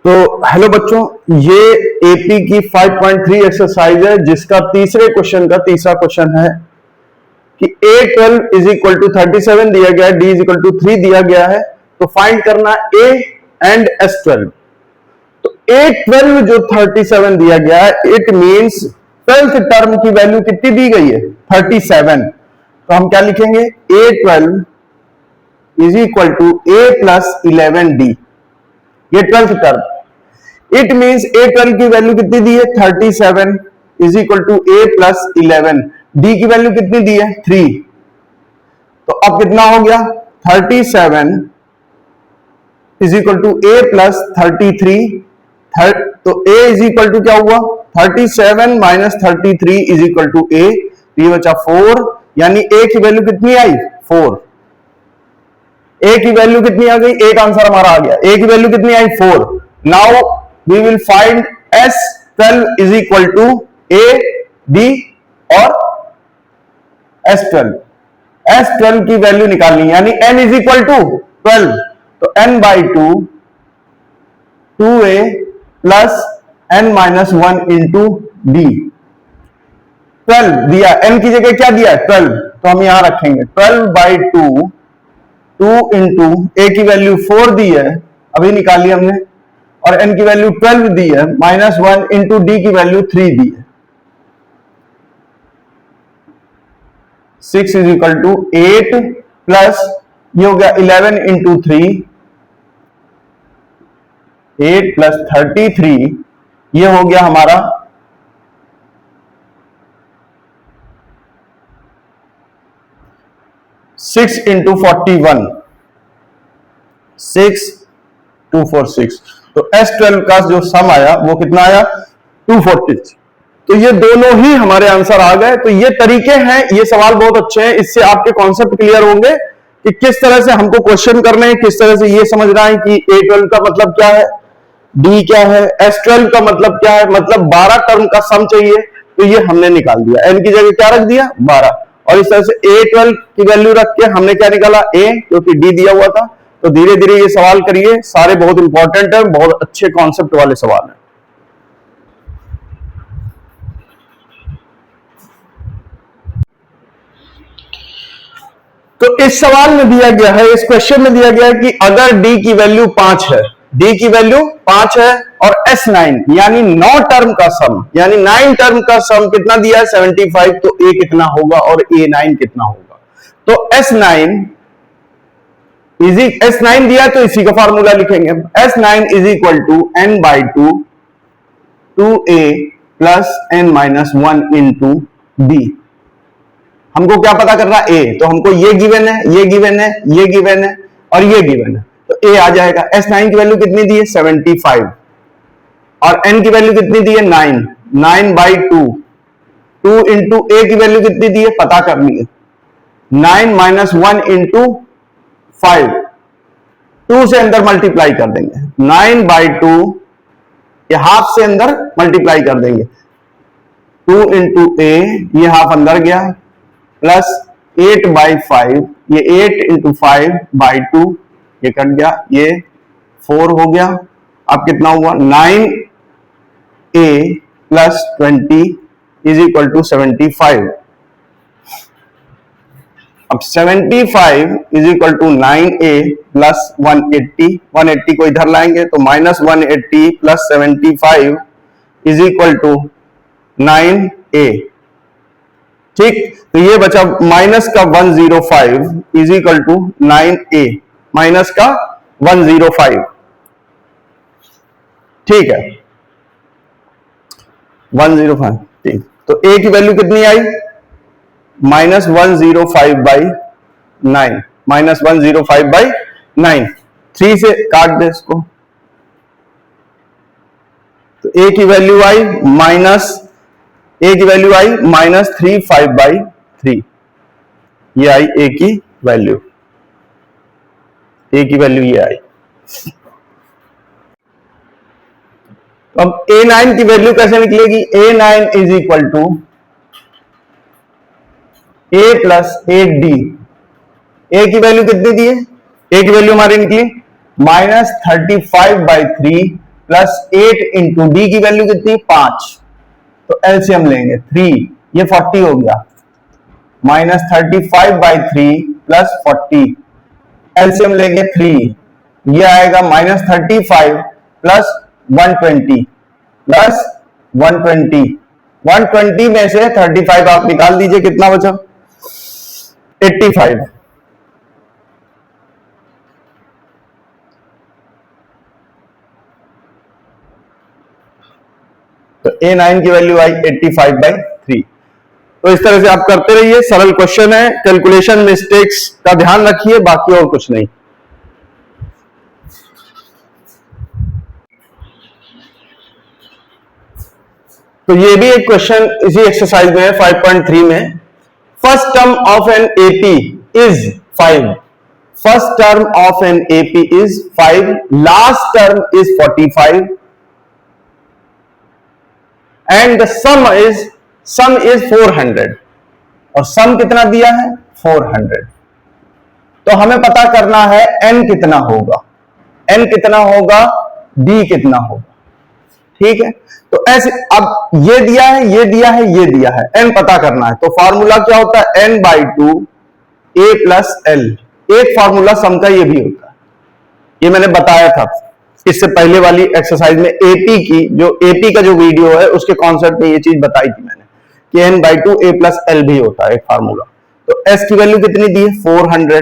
तो हेलो बच्चों, ये एपी की 5.3 एक्सरसाइज है जिसका तीसरे क्वेश्चन का तीसरा क्वेश्चन है कि A12 इज इक्वल टू 37 दिया गया है, D इज इक्वल टू 3 दिया गया है, तो फाइंड करना A एंड S12। तो A12 जो 37 दिया गया है, इट मींस 12th टर्म की वैल्यू कितनी दी गई है 37। तो हम क्या लिखेंगे, A12 is equal to A plus 11D, ये 12th term. It means A12 की वैल्यू कितनी दी है 37 is equal to A plus 11, D की वैल्यू कितनी दी है 3। तो अब कितना हो गया 37 is equal to A plus 33। तो A इज इक्वल टू क्या हुआ 37 minus 33 is equal to A, ये बचा 4, यानी A की वैल्यू कितनी आई 4। A की वैल्यू कितनी आ गई, एक आंसर हमारा आ गया, A की वैल्यू कितनी आई 4। Now we will find S12 is equal to A, D और S12। S12 की वैल्यू निकालनी, यानी n इज इक्वल टू 12, तो n by 2 2A plus n minus 1 into D। 12 दिया, n की जगह क्या दिया 12, तो हम यहां रखेंगे 12 बाई 2 2 इंटू A की वैल्यू 4 दी है, अभी निकाली हमने, और n की वैल्यू 12 दी है, माइनस 1 इंटू D की वैल्यू 3 दी है। 6 इज इक्वल टू 8 प्लस ये हो गया 11 इंटू 3, 8 प्लस 33, ये हो गया हमारा 6 इंटू 41, 6246। तो S12 का जो सम आया वो कितना आया 240। तो ये दोनों ही हमारे आंसर आ गए। तो ये तरीके हैं, ये सवाल बहुत अच्छे हैं, इससे आपके कॉन्सेप्ट क्लियर होंगे कि किस तरह से हमको क्वेश्चन करने हैं, किस तरह से ये समझना है कि A12 का मतलब क्या है, D क्या है, S12 का मतलब क्या है, मतलब 12 टर्म का सम चाहिए, तो ये हमने निकाल दिया, n की जगह क्या रख दिया 12, और इस तरह से A12 की वैल्यू रख के हमने क्या निकाला A, क्योंकि D दिया हुआ था। तो धीरे धीरे ये सवाल करिए, सारे बहुत इंपॉर्टेंट है, बहुत अच्छे कॉन्सेप्ट वाले सवाल हैं। तो इस सवाल में दिया गया है, इस क्वेश्चन में दिया गया है कि अगर D की वैल्यू 5 है, D की वैल्यू 5 है और S9 यानी 9 टर्म का सम, यानी 9 टर्म का सम कितना दिया है 75, तो A कितना होगा और A9 कितना होगा। तो S9 दिया तो इसी का फार्मूला लिखेंगे, S9 is equal to n by 2 2A plus n minus 1 into D। हमको क्या पता करना A, तो हमको ये गिवन है, ये गिवन है, ये गिवन है और ये गिवन है, तो A आ जाएगा। S9 की वैल्यू कितनी दी है 75 और n की वैल्यू कितनी दी है 9, 9 बाई 2 2 इंटू A की वैल्यू कितनी दी है पता करनी है, 9 माइनस 1 इंटू 5, 2 से अंदर मल्टीप्लाई कर देंगे, 9 बाई 2 ये हाफ से अंदर मल्टीप्लाई कर देंगे, 2 इंटू A ये हाफ अंदर गया, प्लस 8 बाई 5, ये 8 इंटू 5 बाई 2 ये कट गया, ये 4 हो गया। अब कितना हुआ 9A plus 20 is equal to 75। अब 75 is equal to 9A plus 180, 180 को इधर लाएंगे तो minus 180 plus 75 is equal to 9A। ठीक, तो ये बचा माइनस का 105 is equal to 9A, minus का 105। ठीक है 105, ठीक। तो A की वैल्यू कितनी आई माइनस 105 बाई 9, माइनस 105 बाई 9, 3 से काट दे इसको, तो A की वैल्यू आई माइनस 35 बाई 3, ये आई A की वैल्यू, A की वैल्यू ये आई। अब A9 की वैल्यू कैसे निकलेगी, A9 is equal to A plus 8D। A की वैल्यू कितनी दी है, A की वैल्यू हमारी निकली minus 35 by 3 plus 8 into D की वैल्यू कितनी 5, तो एलसीएम लेंगे 3, ये 40 हो गया, माइनस 35/3 प्लस 40, एलसीएम लेंगे 3, ये आएगा माइनस 35 प्लस 120 प्लस 120, 120 में से 35 आप निकाल दीजिए, कितना बचा 85, तो A9 की वैल्यू आई 85/3। तो इस तरह से आप करते रहिए, सरल क्वेश्चन है, कैलकुलेशन मिस्टेक्स का ध्यान रखिए, बाकी और कुछ नहीं। तो ये भी एक क्वेश्चन इसी एक्सरसाइज में है 5.3 में। First term of an AP is 5, first term of an AP is 5, last term is 45 and the some is 400, और सम कितना दिया है 400। तो हमें पता करना है n कितना होगा, n कितना होगा, d कितना होगा, ठीक है। तो ऐसे अब ये दिया है, ये दिया है, ये दिया है, n पता करना है। तो फार्मूला क्या होता है n/2 a प्लस l। एक फार्मूला सम का ये भी होता है, ये मैंने बताया था इससे पहले वाली एक्सरसाइज में, एपी की जो एपी का जो वीडियो है उसके कॉन्सेप्ट में ये चीज बताई थी मैंने कि n/2 a प्लस l भी होता है एक फार्मूला। तो s की वैल्यू कितनी दी है 400,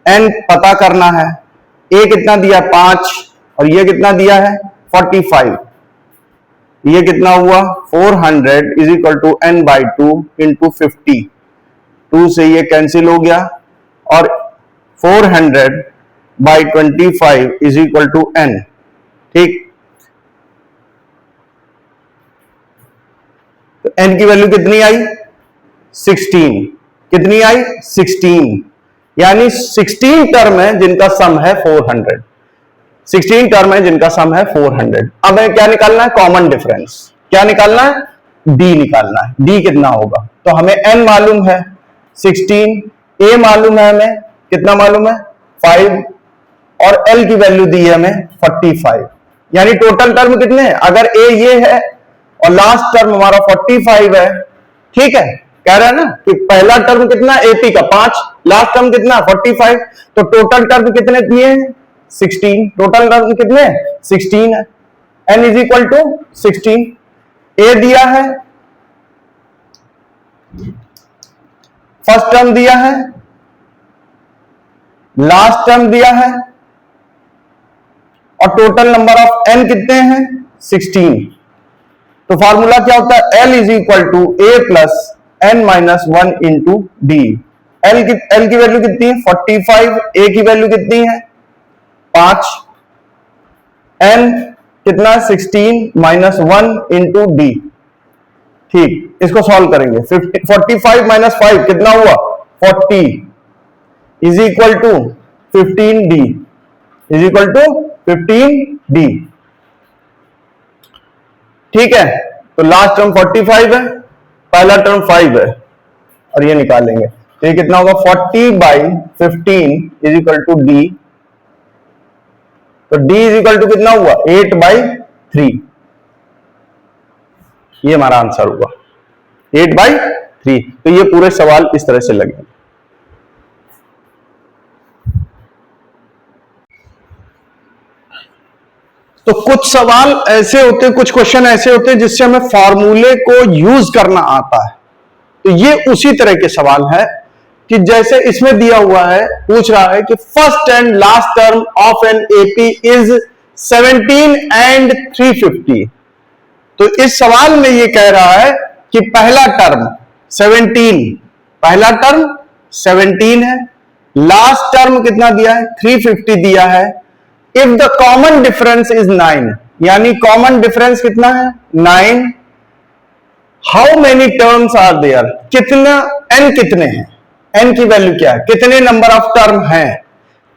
n पता करना है, a कितना दिया 5 और ये कितना दिया है 45, ये कितना हुआ 400 is equal to n/2 into 50, 2 से ये कैंसिल हो गया और 400/25 इज इक्वल टू n, ठीक। तो n की वैल्यू कितनी आई 16, कितनी आई 16, यानी 16 टर्म है जिनका सम है 400, 16 टर्म है जिनका सम है 400। अब हमें क्या निकालना है, कॉमन डिफरेंस। क्या निकालना है, d निकालना है। d कितना होगा, तो हमें n मालूम है 16, a मालूम है, हमें कितना मालूम है 5, और l की वैल्यू दी है हमें 45, यानी टोटल टर्म कितने हैं, अगर a ये है और लास्ट टर्म हमारा 45 है, ठीक है। कह रहा है ना कि पहला टर्म कितना AP का 5, लास्ट टर्म कितना 45, तो टोटल टर्म कितने दिए हैं 16, टोटल टर्म कितने 16 है, n is equal to 16, a दिया है, फर्स्ट टर्म दिया है, लास्ट टर्म दिया है, और टोटल नंबर ऑफ n कितने हैं 16। तो फार्मूला क्या होता है, l is equal to a plus n-1 into D. l की वैल्यू कितनी है 45, a की वैल्यू कितनी है 5, n कितना 16 -1 इंटू डी, ठीक। इसको सॉल्व करेंगे, 45 - 5 कितना हुआ 40 is equal to 15d, is equal to 15d, ठीक है। तो लास्ट टर्म 45 है, पहला टर्म 5 है, और ये निकालेंगे तो ये कितना होगा 40/15 इज इक्वल टू d, तो d इज इक्वल टू कितना हुआ 8/3, ये हमारा आंसर हुआ 8/3। तो ये पूरे सवाल इस तरह से लगे। तो कुछ सवाल ऐसे होते हैं, कुछ क्वेश्चन ऐसे होते हैं जिससे हमें फॉर्मूले को यूज करना आता है। तो ये उसी तरह के सवाल है कि जैसे इसमें दिया हुआ है, पूछ रहा है कि first and last term of an AP is 17 and 350। तो इस सवाल में ये कह रहा है कि पहला टर्म 17, पहला टर्म 17 है, लास्ट टर्म कितना दिया है 350 दिया है। If the common difference is 9, यानी कॉमन डिफरेंस कितना है 9, how many terms are there, कितना n कितने हैं, n की वैल्यू क्या है, कितने नंबर ऑफ टर्म हैं।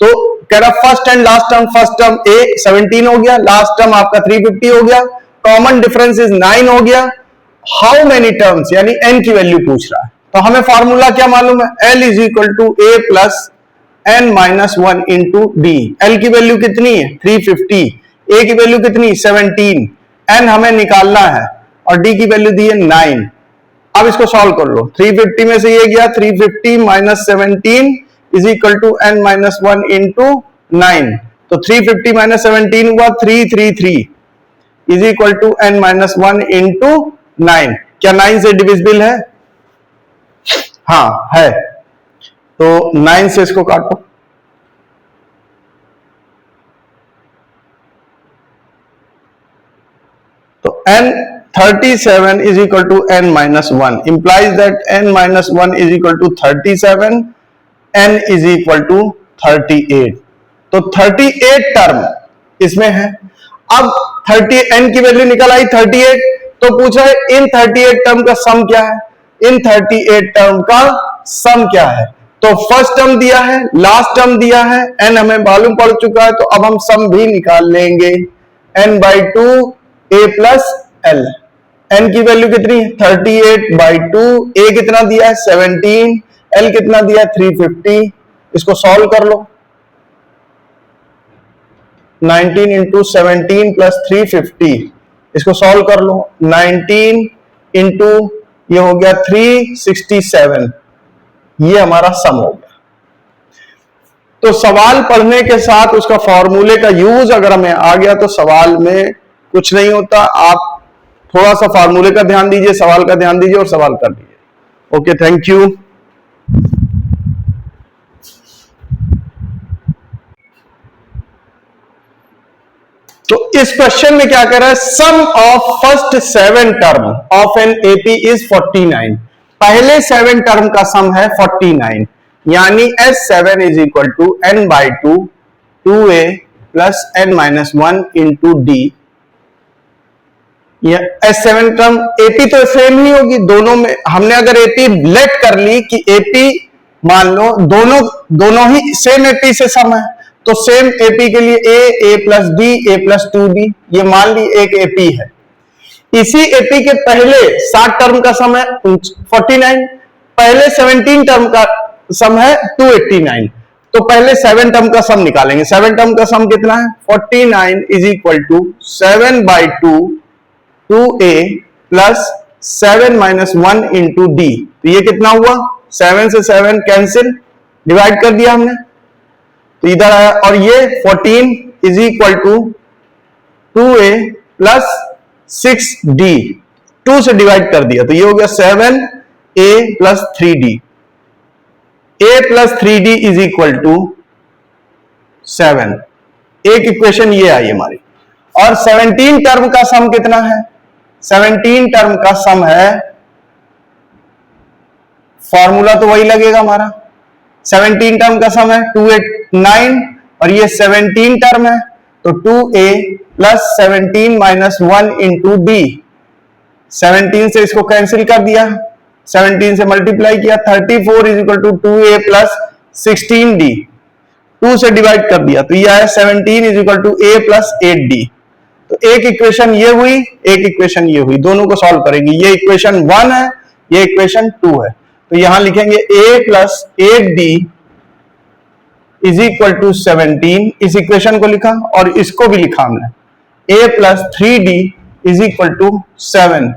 तो कह रहा first and last term, first term a 17 हो गया, लास्ट टर्म आपका 350 हो गया, कॉमन डिफरेंस इज 9 हो गया, हाउ मेनी टर्म्स यानी n की वैल्यू पूछ रहा है। तो हमें फॉर्मूला क्या मालूम है, l is equal to a plus n-1 into D. l की वैल्यू कितनी है 350, ए की वैल्यू कितनी 17, एन हमें निकालना है और डी की वैल्यू दी है 9। अब इसको सॉल्व कर लो, 350 में से ये गया 350 minus 17 is equal to n minus 1 into 9, तो 350 माइनस 17 हुआ 333 is equal to n minus 1 into 9। क्या 9 से डिविजिबल है? हाँ है, तो 9 से इसको काटो, तो n 37 is equal to n minus 1 implies that n minus 1 is equal to 37, n is equal to 38, तो 38 टर्म इसमें है। अब 30 n की वैल्यू निकल आई 38, तो पूछा है इन 38 टर्म का सम क्या है, इन 38 टर्म का सम क्या है। तो फर्स्ट टर्म दिया है, लास्ट टर्म दिया है, n हमें मालूम पड़ चुका है, तो अब हम सम भी निकाल लेंगे, n/2 a plus L. n की वैल्यू कितनी है 38/2, a कितना दिया है 17, l कितना दिया है 350। इसको सॉल्व कर लो, 19 इंटू 17 प्लस 350, इसको सॉल्व कर लो, 19 इंटू ये हो गया 367, ये हमारा सम हो गया। तो सवाल पढ़ने के साथ उसका फॉर्मूले का यूज अगर हमें आ गया तो सवाल में कुछ नहीं होता। आप थोड़ा सा फार्मूले का ध्यान दीजिए, सवाल का ध्यान दीजिए और सवाल कर लीजिए। Okay, thank you. तो इस क्वेश्चन में क्या कह रहा है, sum of first 7 term of an AP is 49। पहले 7 टर्म का सम है 49, यानी S7 is equal to n/2 2a plus n minus 1 into D. S7 term AP तो सेम ही होगी दोनों में। हमने अगर एपी लेट कर ली कि एपी मान लो दोनों ही सेम एपी से सम है, तो सेम एपी के लिए a plus B a plus 2b, ये मान ली एक एपी है। इसी एपी के पहले 7 टर्म का सम है 49, पहले 17 टर्म का सम है 289, तो पहले 7 टर्म का सम निकालेंगे। 7 टर्म का सम कितना है 49 is equal to 7/2 2a plus 7 minus 1 into D. तो ये कितना हुआ, 7 से 7 कैंसिल, डिवाइड कर दिया हमने, तो इधर आया, और ये 14 is equal to 2a plus 6d, 2 से डिवाइड कर दिया, तो ये हो गया 7a plus 3d। a plus 3d is equal to 7, एक इक्वेशन ये आई हमारी। और 17 टर्म का सम कितना है, 17 टर्म का सम है, फॉर्मूला तो वही लगेगा हमारा, 17 टर्म का सम है 289, और ये 17 टर्म है, तो 2a plus 17 minus 1 into D. 17 से इसको कैंसिल कर दिया, 17 से मल्टीप्लाई किया, 34 is equal to 2a plus 16d, 2 से डिवाइड कर दिया, तो ये आया 17 is equal to a plus 8d। तो एक इक्वेशन ये हुई, एक इक्वेशन ये हुई, दोनों को सॉल्व करेंगे। ये इक्वेशन 1 है, ये इक्वेशन 2 है, तो यहां लिखेंगे a plus 8d is equal to 17, इस इक्वेशन को लिखा और इसको भी लिखा हमने, a plus 3d is equal to 7,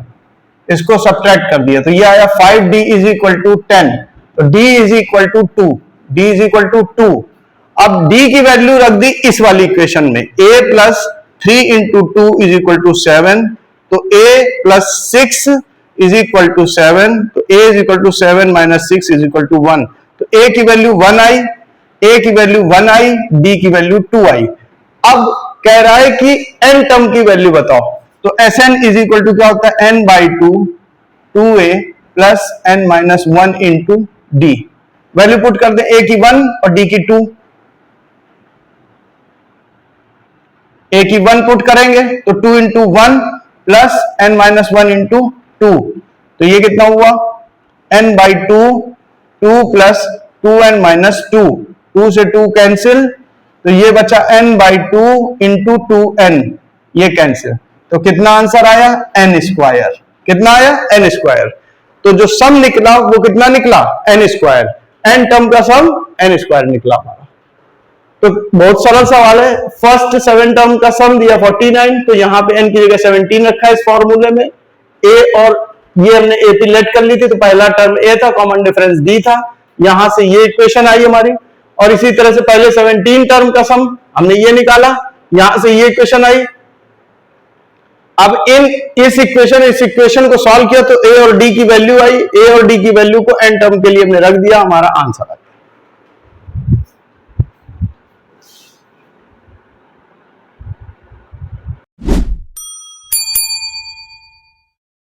इसको सब्ट्रैक्ट कर दिया, तो ये आया 5d इज इक्वल टू 10, तो d is equal to 2, d is equal to 2। अब d की वैल्यू रख दी इस वाली इक्वेशन में, a plus 3 into 2 is equal to 7, तो a plus 6 is equal to 7, तो a is equal to 7 minus 6 is equal to 1, तो a की वैल्यू 1 आई, a की वैल्यू 1 आई, d की वैल्यू 2 आई। अब कह रहा है कि n टर्म की वैल्यू बताओ, तो Sn इज इक्वल टू क्या होता है n/2 2a plus n minus 1 into D. Value put कर दे, a की 1 और d की 2, a की 1 पुट करेंगे तो 2 into 1 plus n minus 1 into 2, तो ये कितना हुआ n/2 2 प्लस 2n माइनस 2, 2 से 2 कैंसिल, तो ये बचा n/2 इंटू 2n, ये कैंसिल, तो कितना आंसर आया n स्क्वायर। कितना आया n स्क्वायर। तो जो सम निकला वो कितना निकला n स्क्वायर, n टर्म का सम n स्क्वायर निकला हमारा। तो बहुत सरल सवाल है। फर्स्ट 7 टर्म का सम दिया 49, तो यहां पे n की जगह 17 रखा है इस फॉर्मूले में। a और ये हमने AP लेट कर ली थी, तो पहला टर्म a था, कॉमन डिफरेंस d था, यहां से ये इक्वेशन आई हमारी। और इसी तरह से पहले 17 टर्म का सम हमने ये निकाला, यहां से ये इक्वेशन आई। अब इस इक्वेशन को सॉल्व किया तो a और d की वैल्यू आई, a और d की वैल्यू को n टर्म के लिए हमने रख दिया, हमारा आंसर